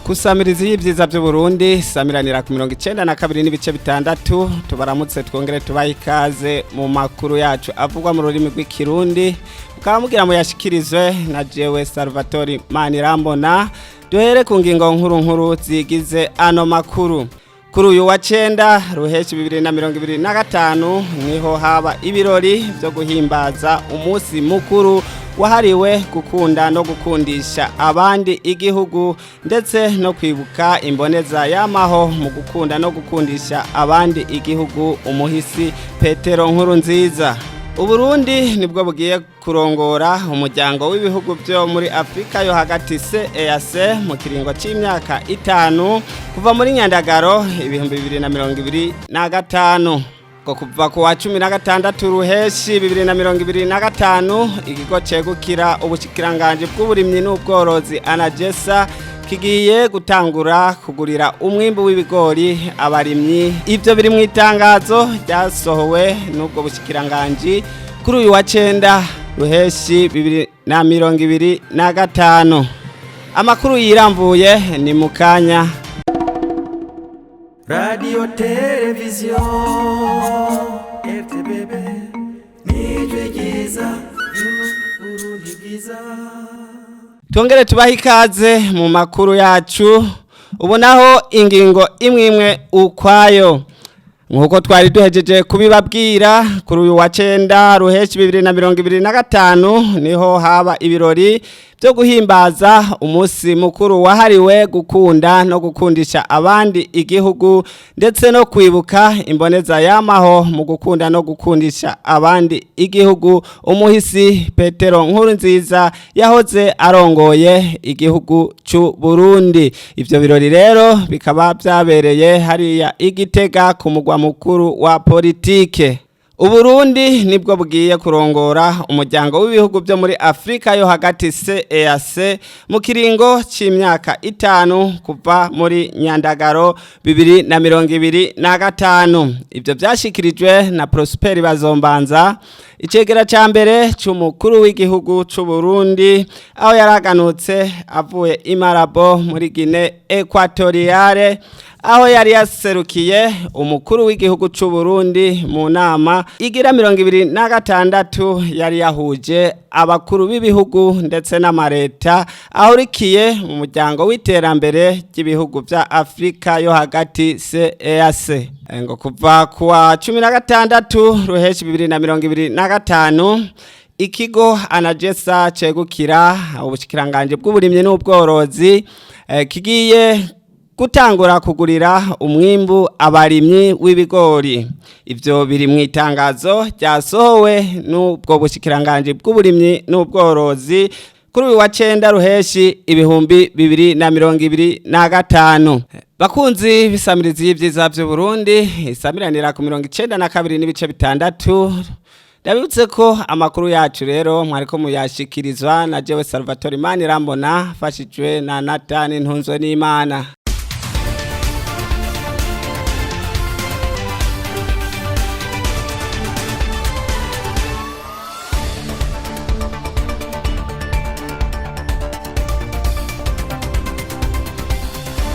Kusamirizi y'ivyiza by'u Burundi samiranira ku 92 n'ibice bitandatu tubaramutse twongere tubaye ikaze mu makuru yacu avugwa mu rurimi rw'ikirundi mukamugira mu yashikirizwe na jewe Salvatore Manirambona duhere ku ngingo nkuru zigize ano makuru. Kuri uyu wa 9 Ruheshi 2025 niho haba ibirori byo guhimbaza umunsi mukuru wahariwe gukunda no gukundisha abandi igihugu ndetse no kwibuka imboneza y'amaho mu gukunda no gukundisha abandi igihugu umuhisi Petero Nkurunziza. Uburundi nibwo bugiye kurongora umuryango w'ibihugu byo muri Afrika yo hagati CEAC mu kiringo c'imyaka 5 kuva muri Nyandagaro 2025 ko kuva ku wa 16 Ruheshi 2025 ikigo cegukira ubushikiranganje bw'uburimyi n'ubworozi anagesa kigiye gutangura kugurira umwimbu w'ibigori abarimyi. Ivyo biri mu itangazo ryasohowe n'ubwo bushikiranganje kuri uyu wa 9 Ruheshi 2025. Amakuru yiramvuye ni mukanya. Radio Television Rtbb nijwigiza Burundi bwiza. Tongere tubahe ikaze mu makuru yacu ubonaho ingingo imwe ukwayo nkuko twari duhejeje kubibabwira kuri uyu wa 9 Ruheshi 2025 niho haba ibirori byo guhimbaza umunsi mukuru wahariwe gukunda no gukundisha abandi igihugu ndetse no kwibuka imboneza y'amaho mu gukunda no gukundisha abandi igihugu umuhisi Petero Nkurunziza yahoze arongoye igihugu c'u Burundi. Ivyo birori rero bikaba byabereye hariya Igitega ku mugwa mukuru wa politike. Uburundi nibwo bugiye kurongora umuryango w'ibihugu byo muri Afrika yo hagati CEAC mu kiringo c'imyaka 5 kuva muri Nyandagaro 2025. Ivyo byashikirijwe na Prosper Bazombanza icegera ca mbere c'umukuru w'igihugu c'u Burundi aho yaraganutse avuye Imarabo muri Guinée Equatoriale aho yari yaserukiye umukuru w'igihugu c'u Burundi mu nama igira 2026 yari yahuje abakuru b'ibihugu ndetse n'amareta ahurikiye mu muryango w'iterambere ry'ibihugu vya Afrika yo hagati CEAC. Ngo kuva kuwa 16 Ruheshi 2025 ikigo anagesa cegukira ubushikiranganje bw'uburimyi n'ubworozi kigiye gutangura kugurira umwimbu abarimyi w'ibigori. Ivyo biri mu itangazo ryasohowe n'ubwo bushikiranganje bw'uburimyi n'ubworozi kuri uyu wa 9 Ruheshi 2025. Bakunzi bisamirizi y'ivyiza by'u Burundi isamiranira ku 92 n'ibice bitandatu. Ndabibutse ko amakuru yacu rero mwariko muyashikirizwa na jewe Salvatore Manirambona fashijwe na Nathan Ntunzwe n'Imana.